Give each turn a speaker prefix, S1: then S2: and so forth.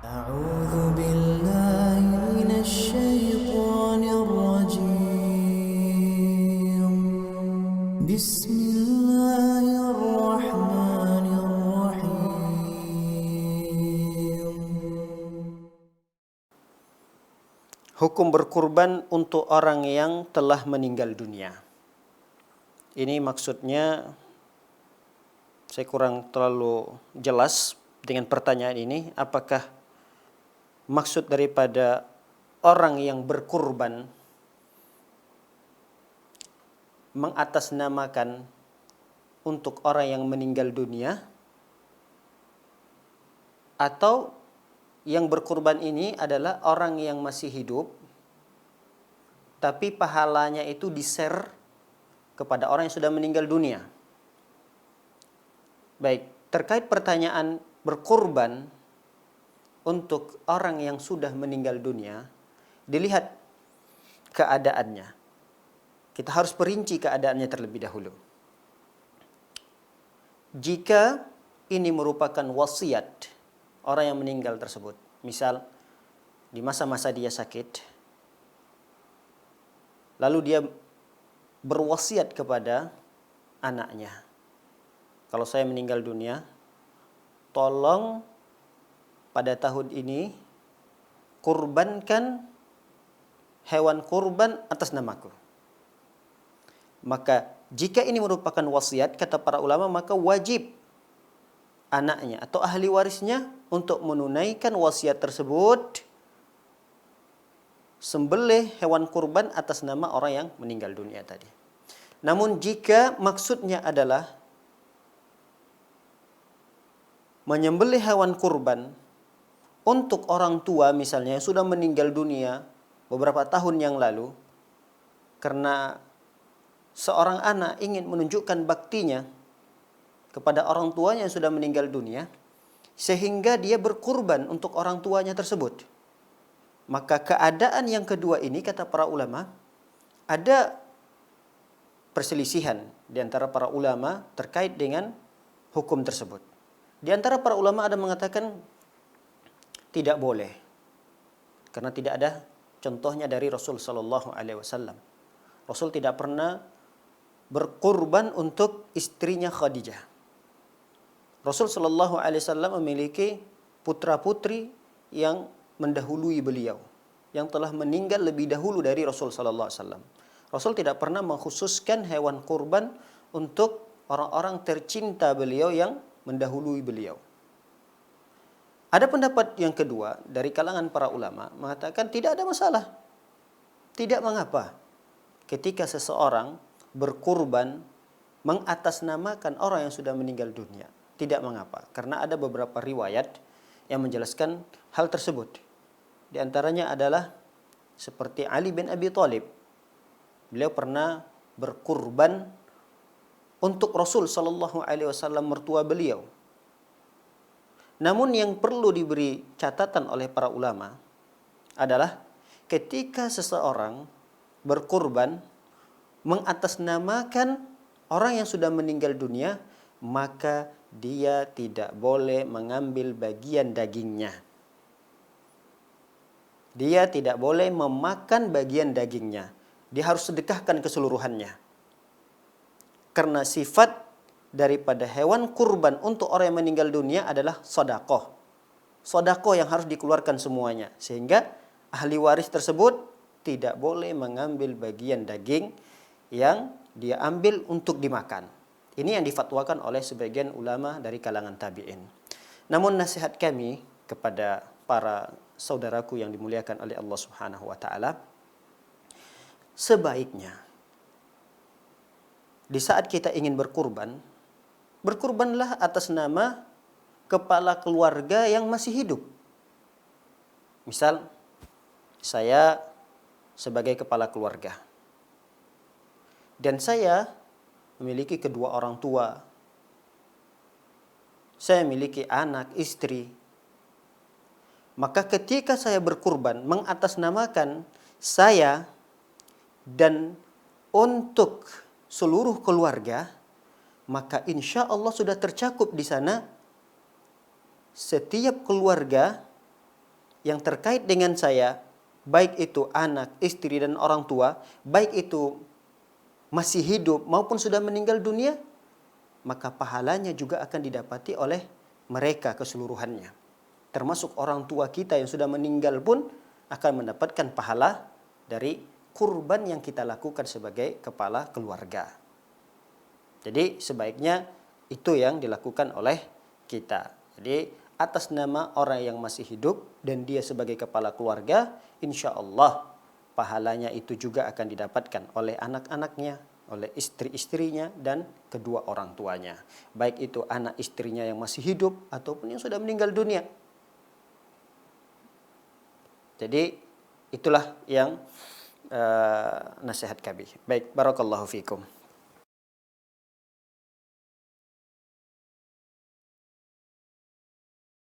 S1: أعوذ بالله من الشيطان الرجيم بسم الله الرحمن الرحيم.
S2: Hukum berkurban untuk orang yang telah meninggal dunia. Ini maksudnya saya kurang terlalu jelas dengan pertanyaan ini. Apakah maksud daripada orang yang berkurban mengatasnamakan untuk orang yang meninggal dunia, atau yang berkurban ini adalah orang yang masih hidup tapi pahalanya itu di-share kepada orang yang sudah meninggal dunia. Baik, terkait pertanyaan berkurban untuk orang yang sudah meninggal dunia, dilihat keadaannya. Kita harus perinci keadaannya terlebih dahulu. Jika ini merupakan wasiat orang yang meninggal tersebut, misal di masa-masa dia sakit, lalu dia berwasiat kepada anaknya, kalau saya meninggal dunia, tolong pada tahun ini kurbankan hewan kurban atas namaku. Maka jika ini merupakan wasiat, kata para ulama, maka wajib anaknya atau ahli warisnya untuk menunaikan wasiat tersebut, sembelih hewan kurban atas nama orang yang meninggal dunia tadi. Namun jika maksudnya adalah menyembelih hewan kurban untuk orang tua misalnya yang sudah meninggal dunia beberapa tahun yang lalu, karena seorang anak ingin menunjukkan baktinya kepada orang tuanya yang sudah meninggal dunia, sehingga dia berkurban untuk orang tuanya tersebut. Maka keadaan yang kedua ini, kata para ulama, ada perselisihan di antara para ulama terkait dengan hukum tersebut. Di antara para ulama ada mengatakan tidak boleh, karena tidak ada contohnya dari Rasul sallallahu alaihi wasallam. Rasul tidak pernah berkurban untuk istrinya Khadijah. Rasul sallallahu alaihi wasallam memiliki putra-putri yang mendahului beliau, yang telah meninggal lebih dahulu dari Rasul sallallahu alaihi wasallam. Rasul tidak pernah mengkhususkan hewan kurban untuk orang-orang tercinta beliau yang mendahului beliau. Ada pendapat yang kedua dari kalangan para ulama mengatakan tidak ada masalah. Tidak mengapa ketika seseorang berkurban mengatasnamakan orang yang sudah meninggal dunia. Tidak mengapa, karena ada beberapa riwayat yang menjelaskan hal tersebut. Di antaranya adalah seperti Ali bin Abi Thalib. Beliau pernah berkurban untuk Rasul sallallahu alaihi wasallam, mertua beliau. Namun yang perlu diberi catatan oleh para ulama adalah ketika seseorang berkurban mengatasnamakan orang yang sudah meninggal dunia, maka dia tidak boleh mengambil bagian dagingnya. Dia tidak boleh memakan bagian dagingnya. Dia harus sedekahkan keseluruhannya. Karena sifat daripada hewan kurban untuk orang yang meninggal dunia adalah sedekah. Sedekah yang harus dikeluarkan semuanya. Sehingga ahli waris tersebut tidak boleh mengambil bagian daging yang dia ambil untuk dimakan. Ini yang difatwakan oleh sebagian ulama dari kalangan tabi'in. Namun nasihat kami kepada para saudaraku yang dimuliakan oleh Allah Subhanahu wa taala, sebaiknya di saat kita ingin berkurban, berkurbanlah atas nama kepala keluarga yang masih hidup. Misal, saya sebagai kepala keluarga dan saya memiliki kedua orang tua, saya memiliki anak, istri. Maka ketika saya berkurban mengatasnamakan saya dan untuk seluruh keluarga, maka insya Allah sudah tercakup di sana setiap keluarga yang terkait dengan saya, baik itu anak, istri, dan orang tua, baik itu masih hidup maupun sudah meninggal dunia, maka pahalanya juga akan didapati oleh mereka keseluruhannya. Termasuk orang tua kita yang sudah meninggal pun akan mendapatkan pahala dari kurban yang kita lakukan sebagai kepala keluarga. Jadi sebaiknya itu yang dilakukan oleh kita. Jadi atas nama orang yang masih hidup dan dia sebagai kepala keluarga, insya Allah pahalanya itu juga akan didapatkan oleh anak-anaknya, oleh istri-istrinya, dan kedua orang tuanya. Baik itu anak istrinya yang masih hidup ataupun yang sudah meninggal dunia. Jadi itulah yang nasihat kami. Baik, barakallahu fikum.